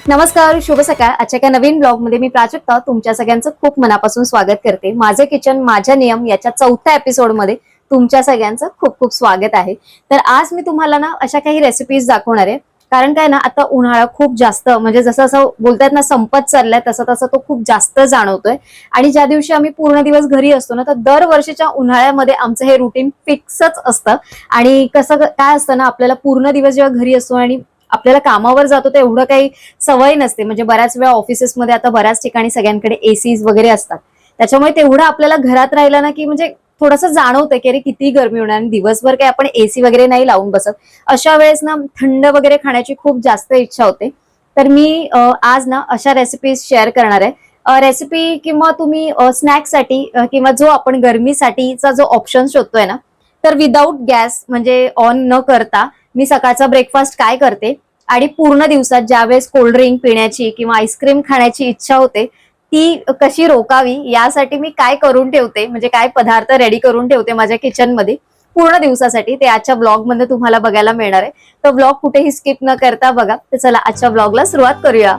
नमस्कार, शुभ सकाळ. आजच्या एका नवीन ब्लॉगमध्ये मी प्राजक्ता तुमच्या सगळ्यांचं खूप मनापासून स्वागत करते. माझे किचन माझे नियम याच्या चौथ्या एपिसोडमध्ये तुमच्या सगळ्यांचं खूप खूप स्वागत आहे. तर आज मी तुम्हाला ना अशा काही रेसिपीज दाखवणार आहे. कारण काय ना, आता उन्हाळा खूप जास्त म्हणजे जसं असं बोलतात ना संपत चाललाय, तसं तसं तो खूप जास्त जाणवतोय. आणि ज्या दिवशी आम्ही पूर्ण दिवस घरी असतो ना, तर दरवर्षीच्या उन्हाळ्यामध्ये आमचं हे रुटीन फिक्सच असतं. आणि कसं काय असतं ना, आपल्याला पूर्ण दिवस जेव्हा घरी असतो आणि आपल्याला कामावर जातो तर एवढं काही सवय नसते. म्हणजे बऱ्याच वेळा ऑफिसेसमध्ये आता बऱ्याच ठिकाणी सगळ्यांकडे एसीज वगैरे असतात. त्याच्यामुळे तेवढं आपल्याला घरात राहिलं ना, की म्हणजे थोडंसं जाणवतं की अरे किती गरमी होणार आणि दिवसभर काही आपण एसी वगैरे नाही लावून बसत. अशा वेळेस ना थंड वगैरे खाण्याची खूप जास्त इच्छा होते. तर मी आज ना अशा रेसिपीज शेअर करणार आहे. रेसिपी किंवा तुम्ही स्नॅक्ससाठी किंवा जो आपण गरमीसाठीचा जो ऑप्शन शोधतोय ना, तर विदाऊट गॅस म्हणजे ऑन न करता मी सकाळचा ब्रेकफास्ट काय करते आणि पूर्ण दिवसात ज्यावेळेस कोल्ड्रिंक पिण्याची किंवा आईस्क्रीम खाण्याची इच्छा होते ती कशी रोकावी यासाठी मी काय करून ठेवते, म्हणजे काय पदार्थ रेडी करून ठेवते माझ्या किचनमध्ये पूर्ण दिवसासाठी, ते आजच्या ब्लॉग मध्ये तुम्हाला बघायला मिळणार आहे. तर ब्लॉग कुठेही स्किप न करता बघा. तर चला आजच्या ब्लॉगला सुरुवात करूया.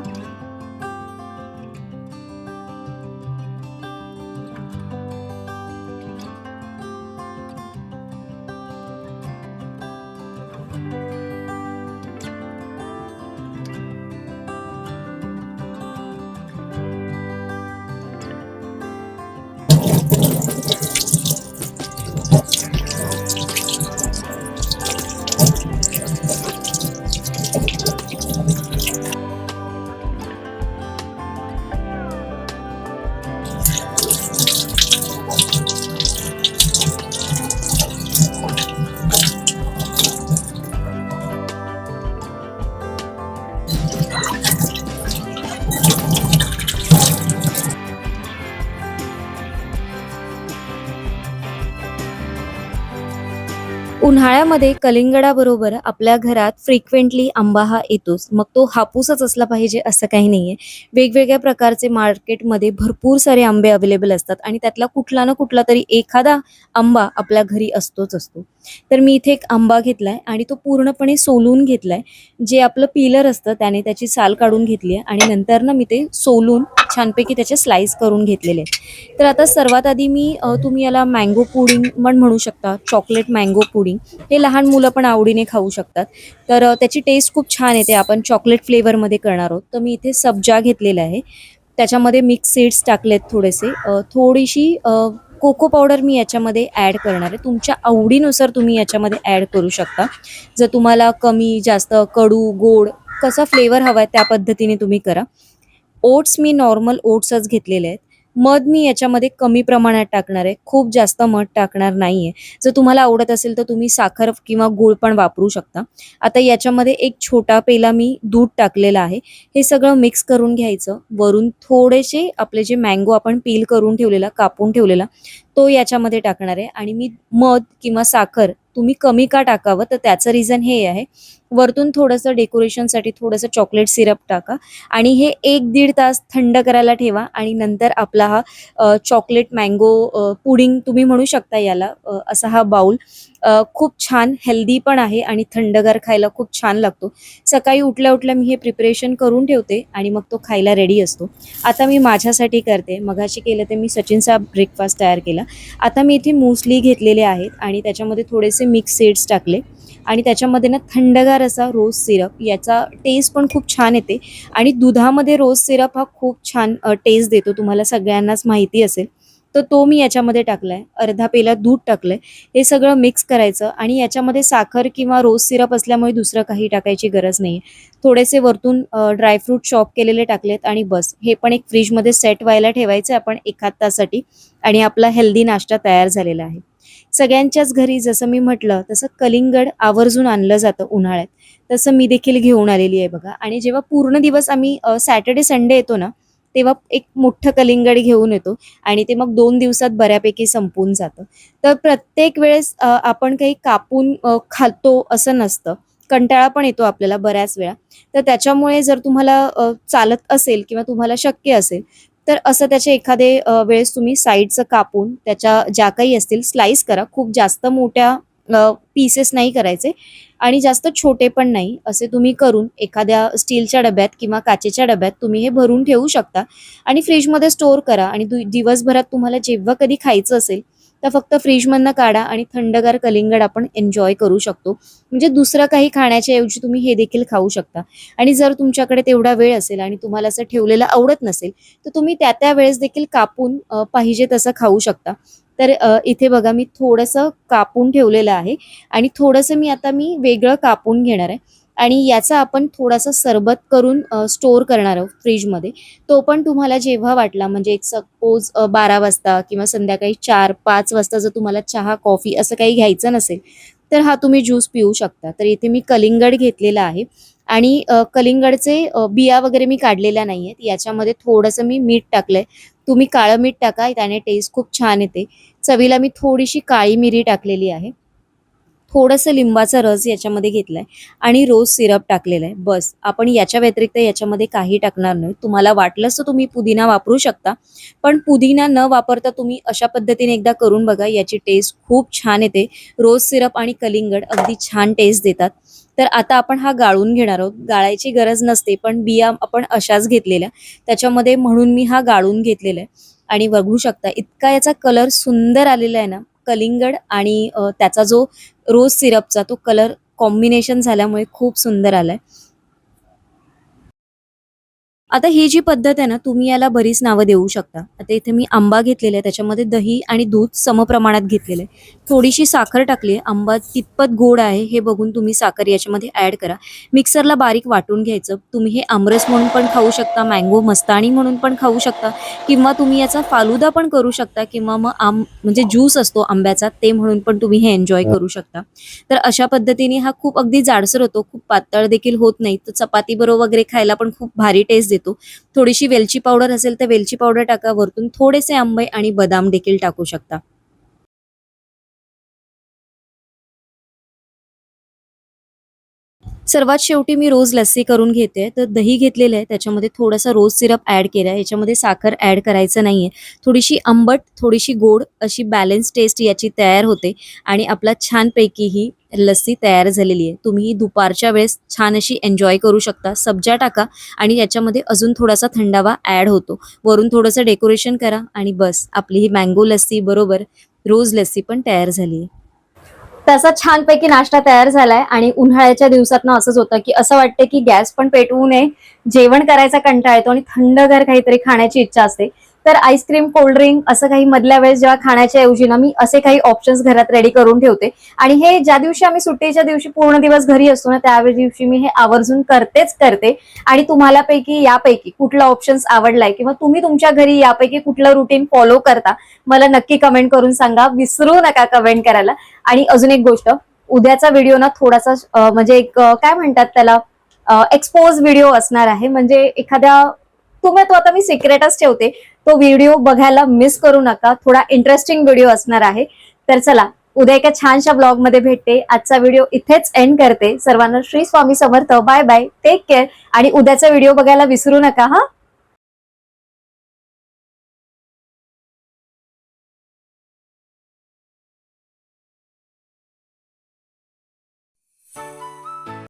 उन्हाळ्यामध्ये कलिंगडाबरोबर आपल्या घरात फ्रिक्वेंटली आंबा हा येतोच. मग तो हापूसच असला पाहिजे असं काही नाहीये. वेगवेगळ्या प्रकारचे मार्केटमध्ये भरपूर सारे आंबे अवेलेबल असतात आणि त्यातला कुठला ना कुठला तरी एखादा आंबा आपल्या घरी असतोच असतो. तर मी इथे एक आंबा घेतलाय आणि तो पूर्णपणे सोलून घेतलाय. जे आपलं पिलर असतं त्याने त्याची साल काढून घेतली आहे आणि नंतर ना मी ते सोलून छानपैकी त्याचे स्लाइस करून घेतलेले आहेत. तर आता सर्वात आधी मी तुम्ही याला मँगो पुडिंग पण म्हणू शकता, चॉकलेट मँगो पुडिंग. हे लहान मुलं पण आवडीने खाऊ शकतात. तर त्याची टेस्ट खूप छान येते. आपण चॉकलेट फ्लेवरमध्ये करणार आहोत. तर मी इथे सब्जा घेतलेला आहे. त्याच्यामध्ये मिक्स सीड्स टाकलेत थोडेसे. थोडीशी कोको पावडर मी याच्यामध्ये ॲड करणार आहे. तुमच्या आवडीनुसार तुम्ही याच्यामध्ये ॲड करू शकता. जर तुम्हाला कमी, जास्त, कडू, गोड कसा फ्लेवर हवा आहे त्या पद्धतीने तुम्ही करा. ओट्स मी नॉर्मल ओट्सच घेतलेले आहेत. मध मी याच्यामध्ये कमी प्रमाणात टाकणार आहे. खूप जास्त मध टाकणार नाहीये. जर तुम्हाला आवडत असेल तर तुम्ही साखर किंवा गूळ पण वापरू शकता. आता याच्यामध्ये एक छोटा पेला मी दूध टाकलेला आहे. हे सगळं मिक्स करून घ्यायचं. वरून थोडेसे आपले जे मँगो आपण पील करून ठेवलेला, कापून ठेवलेला तो याच्यामध्ये टाकणार आहे आणि मी मध किंवा साखर तुम्ही कमी का टाकावं तर त्याचं रिझन हे आहे. वरतून थोडंसं डेकोरेशनसाठी थोडंसं चॉकलेट सिरप टाका आणि हे 1-1.5 तास थंड करायला ठेवा आणि नंतर आपला हा चॉकलेट मँगो पुडिंग तुम्ही म्हणू शकता याला. असा हा बाउल खूप छान हेल्दी पण आहे आणि थंडगार खायला खूप छान लागतो. सकाळी उठल्या उठल्या मी हे प्रिपरेशन करून ठेवते आणि मग तो खायला रेडी असतो. आता मी माझ्यासाठी करते. मगाशी केलं ते मी सचिनचा ब्रेकफास्ट तयार केला. आता मी इथे मुसली घेतलेले आहेत आणि त्याच्यामध्ये थोडेसे मिक्स सीड्स टाकले आणि त्याच्यामध्ये ना थंडगार असा रोज सिरप, याचा टेस्ट पण खूप छान येते आणि दुधामध्ये रोज सिरप हा खूप छान टेस्ट देतो, तुम्हाला सगळ्यांनाच माहिती असेल. तर तो मी याच्यामध्ये टाकलाय. अर्धा पेला दूध टाकलंय. हे सगळं मिक्स करायचं आणि याच्यामध्ये साखर किंवा रोज सिरप असल्यामुळे दुसरं काही टाकायची गरज नाहीये. थोडेसे वरतून ड्रायफ्रूट चॉप केलेले टाकलेत आणि बस. हे पण एक फ्रीजमध्ये सेट व्हायला ठेवायचं आपण 1 तासासाठी आणि आपला हेल्दी नाश्ता तयार झालेला आहे. सगळ्यांच्याच घरी जसं मी म्हटलं तसं कलिंगड आवर्जून आणलं जातं उन्हाळ्यात. तसं मी देखील घेऊन आलेली आहे बघा. आणि जेव्हा पूर्ण दिवस आम्ही सॅटर्डे संडे येतो ना, तेव्हा एक मोठं कलिंगड घेऊन येतो आणि ते मग 2 दिवसात बऱ्यापैकी संपून जातं. तर प्रत्येक वेळेस आपण काही कापून खातो असं नसतं. कंटाळा पण येतो आपल्याला बऱ्याच वेळा. तर त्याच्यामुळे जर तुम्हाला चालत असेल किंवा तुम्हाला शक्य असेल, तर असं त्याचे एखादे वेळेस तुम्ही साईडचं कापून त्याच्या ज्या काही असतील स्लाइस करा. खूप जास्त मोठ्या पीसेस नाही करायचे आणि जास्त छोटे पण नाही. असे तुम्ही करून एखाद्या स्टीलच्या डब्यात किंवा काचेच्या डब्यात तुम्ही हे भरून ठेवू शकता आणि फ्रीजमध्ये स्टोअर करा आणि दिवसभरात तुम्हाला जेव्हा कधी खायचं असेल तर फक्त फ्रीजमधनं काढा आणि थंडगार कलिंगड आपण एन्जॉय करू शकतो. म्हणजे दुसरं काही खाण्याच्या ऐवजी तुम्ही हे देखील खाऊ शकता. आणि जर तुमच्याकडे तेवढा वेळ असेल आणि तुम्हाला असं ठेवलेलं आवडत नसेल, तर तुम्ही त्या वेळेस देखील कापून पाहिजे तसं खाऊ शकता. तर इथे बघा मी थोडंसं कापून ठेवलेलं आहे आणि थोडंसं मी वेगळं कापून घेणार आहे आणि याचा आपण थोडासा सरबत करून स्टोअर करणार आहोत फ्रीजमध्ये. तो पण तुम्हाला जेव्हा वाटला म्हणजे एक सपोज 12 वाजता किंवा संध्याकाळी 4-5 वाजता जर तुम्हाला चहा, कॉफी असं काही घ्यायचं नसेल, तर हा तुम्ही ज्यूस पिऊ शकता. तर इथे मी कलिंगड घेतलेला आहे आणि कलिंगडचे बिया वगैरे मी काढलेल्या नाहीयेत. याच्यामध्ये थोडंसं मी मीठ टाकलंय. तुम्ही काळं मीठ टाका, त्याने टेस्ट खूप छान येते. चवीला मी थोडीशी काळी मिरी टाकलेली आहे. थोडंसं लिंबाचा रस याच्यामध्ये घेतलाय आणि रोज सिरप टाकलेला आहे. बस. आपण याच्या व्यतिरिक्त याच्यामध्ये काही टाकणार नाही. तुम्हाला वाटलंच तर तुम्ही पुदिना वापरू शकता. पण पुदिना न वापरता तुम्ही अशा पद्धतीने एकदा करून बघा. याची टेस्ट खूप छान येते. रोज सिरप आणि कलिंगड अगदी छान टेस्ट देतात. तर आता आपण हा गाळून घेणार आहोत. गाळायची गरज नसते, पण बिया आपण अशाच घेतलेल्या. त्याच्यामध्ये म्हणून मी हा गाळून घेतलेला आहे आणि बघू शकता इतका याचा कलर सुंदर आलेला आहे ना. कलिंगड आणि त्याचा जो रोज सिरपचा तो कलर कॉम्बिनेशन झाल्यामुळे खूप सुंदर आलाय. आता ही जी पद्धत आहे ना, तुम्ही याला बरीच नावं देऊ शकता. आता इथे मी आंबा घेतलेला आहे, त्याच्यामध्ये दही आणि दूध समप्रमाणात घेतलेलं आहे. थोडीशी साखर टाकली आहे. आंबा कितपत गोड आहे हे बघून तुम्ही साखर याच्यामध्ये ॲड करा. मिक्सरला बारीक वाटून घ्यायचं. तुम्ही हे आमरस म्हणून पण खाऊ शकता, मँगो मस्तानी म्हणून पण खाऊ शकता किंवा तुम्ही याचा फालुदा पण करू शकता किंवा मग म्हणजे ज्यूस असतो आंब्याचा ते म्हणून पण तुम्ही हे एन्जॉय करू शकता. तर अशा पद्धतीने हा खूप अगदी जाडसर होतो, खूप पातळ देखील होत नाही. तर चपाती बरोबर वगैरे खायला पण खूप भारी टेस्ट देतो. थोडीशी वेलची पावडर असेल तर वेलची पावडर टाका. वरतून थोडेसे आंबे आणि बदाम देखील टाकू शकता. सर्वात शेवटी मी रोज लस्सी करून घेते. तर दही घेतलेलं आहे, त्याच्यामध्ये थोडासा रोज सिरप ॲड केला आहे. याच्यामध्ये साखर ॲड करायचं नाहीये. थोडीशी आंबट, थोडीशी गोड अशी बॅलन्स टेस्ट याची तयार होते आणि आपला छानपैकी ही लस्सी तयार झालेली आहे. तुम्ही ही दुपारच्या वेळेस छान अशी एन्जॉय करू शकता. सब्जा टाका आणि याच्यामध्ये अजून थोडासा थंडावा ॲड होतो. वरून थोडंसं डेकोरेशन करा आणि बस आपली ही मँगो लस्सी बरोबर रोज लस्सी पण तयार झाली आहे. त्याचा छानपैकी नाश्ता तयार झालाय आणि उन्हाळ्याच्या दिवसात ना असंच होतं की असं वाटतं की गॅस पण पेटवू नये, जेवण करायचा कंटाळा येतो आणि थंडगार काहीतरी खाण्याची इच्छा असते. तर आईस्क्रीम, कोल्ड्रिंक असं काही मधल्या वेळेस जेव्हा खाण्याच्या ऐवजी ना मी असे काही ऑप्शन्स घरात रेडी करून ठेवते आणि हे ज्या दिवशी आम्ही सुट्टीच्या दिवशी पूर्ण दिवस घरी असतो ना त्या दिवशी मी हे आवर्जून करतेच करते. आणि तुम्हाला यापैकी कुठला ऑप्शन्स आवडलाय किंवा तुम्ही तुमच्या घरी यापैकी कुठलं रुटीन फॉलो करता मला नक्की कमेंट करून सांगा. विसरू नका कमेंट करायला. आणि अजून एक गोष्ट, उद्याचा व्हिडिओ ना थोडासा म्हणजे एक काय म्हणतात त्याला एक्सपोज व्हिडिओ असणार आहे. म्हणजे एखाद्या तो आता मी सिक्रेटच ठेवते. तो व्हिडिओ बघायला मिस करू नका. थोडा इंटरेस्टिंग व्हिडिओ असणार आहे. तर चला उद्या एका छानशा ब्लॉग मध्ये भेटते. आजचा व्हिडिओ इथेच एंड करते. सर्वांना Shri Swami Samarth. Bye bye. Take care आणि उद्याचा व्हिडिओ बघायला विसरू नका हा.